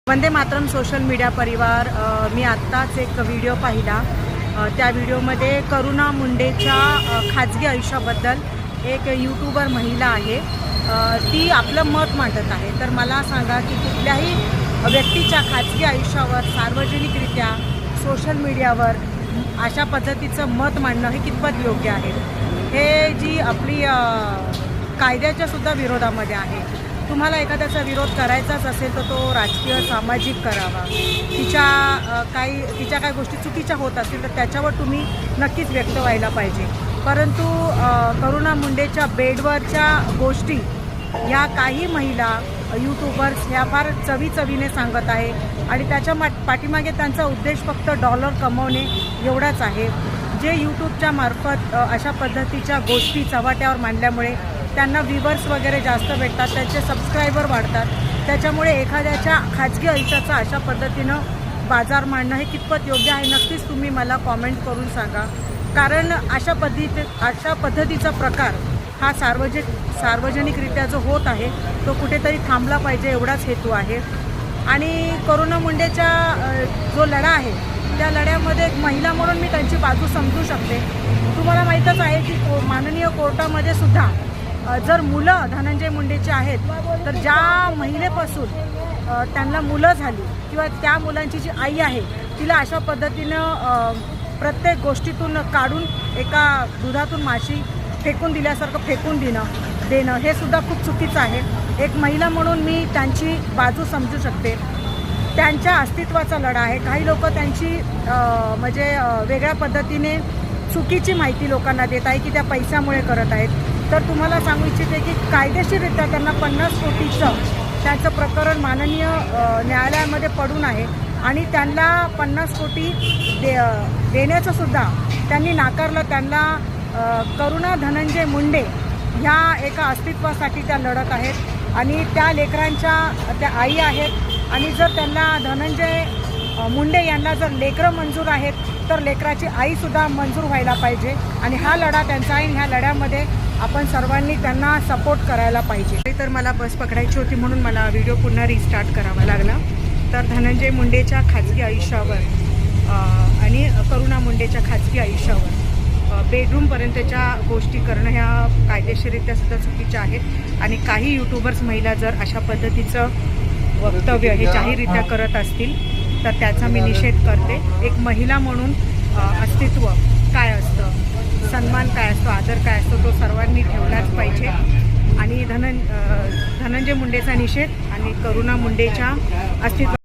Vande Mataram social media परिवार, मी आत्ताच एक व्हिडिओ पाहिला। त्या व्हिडिओमध्ये करुणा मुंडेच्या खाजगी आयुष्याबद्दल एक यूट्यूबर महिला आहे, ती आपलं मत मांडत आहे। तर मला सांगा की कुठल्याही व्यक्तीच्या खाजगी आयुष्यावर सार्वजनिकरित्या सोशल मीडियावर अशा पद्धतीचं मत मांडणं हे कितपत योग्य आहे? हे जी आपली कायद्याच्या सुद्धा विरोधामध्ये आहे। तुम्हाला एखाद्याचा विरोध करायचाच असेल तर तो राजकीय सामाजिक करावा। तिच्या काही गोष्टी चुकीच्या होत असतील तर त्याच्यावर तुम्ही नक्कीच व्यक्त व्हायला पाहिजे। परंतु करुणा मुंडेच्या बेडवरच्या गोष्टी ह्या काही महिला यूट्यूबर्स ह्या फार चवीने सांगत आहे आणि त्याच्या पाठीमागे त्यांचा उद्देश फक्त डॉलर कमवणे एवढाच आहे। जे यूट्यूबच्या मार्फत अशा पद्धतीच्या गोष्टी चव्हाट्यावर मांडल्यामुळे त्यांना व्ह्यूवर्स वगैरे जास्त भेटतात, त्यांचे सबस्क्रायबर वाढतात। त्याच्यामुळे एखाद्याच्या खाजगी आयुष्याचा अशा पद्धतीनं बाजार मांडणं हे कितपत योग्य आहे? नक्कीच तुम्ही मला कॉमेंट करून सांगा। कारण अशा पद्धतीचा प्रकार हा सार्वजनिकरित्या जो होत आहे तो कुठेतरी थांबला पाहिजे, एवढाच हेतू आहे। आणि करुणा मुंडेचा जो लढा आहे त्या लढ्यामध्ये एक महिला म्हणून मी त्यांची बाजू समजू शकते। तुम्हाला माहीतच आहे की माननीय कोर्टामध्ये सुद्धा जर मुलं धनंजय मुंडेचे आहेत तर ज्या महिलेपासून त्यांना मुलं झाली किंवा त्या मुलांची जी आई आहे तिला अशा पद्धतीनं प्रत्येक गोष्टीतून काढून एका दुधातून माशी फेकून दिल्यासारखं फेकून देणं हे सुद्धा खूप चुकीचं आहे। एक महिला म्हणून मी त्यांची बाजू समजू शकते। त्यांच्या अस्तित्वाचा लढा आहे। काही लोक त्यांची वेगळ्या पद्धतीने चुकीची माहिती लोकांना देत आहे की त्या पैशामुळे करत आहेत। तर तुम्हाला सांगू इच्छिते की कायदेशीररित्या त्यांना 50 कोटीचं त्यांचं प्रकरण माननीय न्यायालयामध्ये पडून आहे आणि त्यांना 50 कोटी देण्याचं सुद्धा त्यांनी नाकारलं। त्यांना करुणा धनंजय मुंडे ह्या एका अस्तित्वासाठी त्या लढत आहेत आणि त्या लेकरांच्या त्या आई आहेत। आणि जर त्यांना धनंजय मुंडे यांना जर लेकरं मंजूर आहेत तर लेकराची आईसुद्धा मंजूर व्हायला पाहिजे आणि हा लढा त्यांचा आहे। ह्या लढ्यामध्ये आपण सर्वांनी त्यांना सपोर्ट करायला पाहिजे। तर मला बस पकडायची होती म्हणून मला व्हिडिओ पुन्हा रिस्टार्ट करावा लागला। तर धनंजय मुंडेच्या खाजगी आयुष्यावर आणि करुणा मुंडेच्या खाजगी आयुष्यावर बेडरूमपर्यंतच्या गोष्टी करणं ह्या कायदेशीररित्या सुद्धा चुकीच्या आहेत। आणि काही यूट्यूबर्स महिला जर अशा पद्धतीचं वक्तव्य हे जाहीररित्या करत असतील तर त्याचा मी निषेध करते। एक महिला म्हणून अस्तित्व काय असतं, सन्मान काय असतो, आदर काय असतो तो सर्वांनी ठेवलाच पाहिजे। आणि धनंजय मुंडेचा निषेध आणि करुणा मुंडेच्या अस्तित्व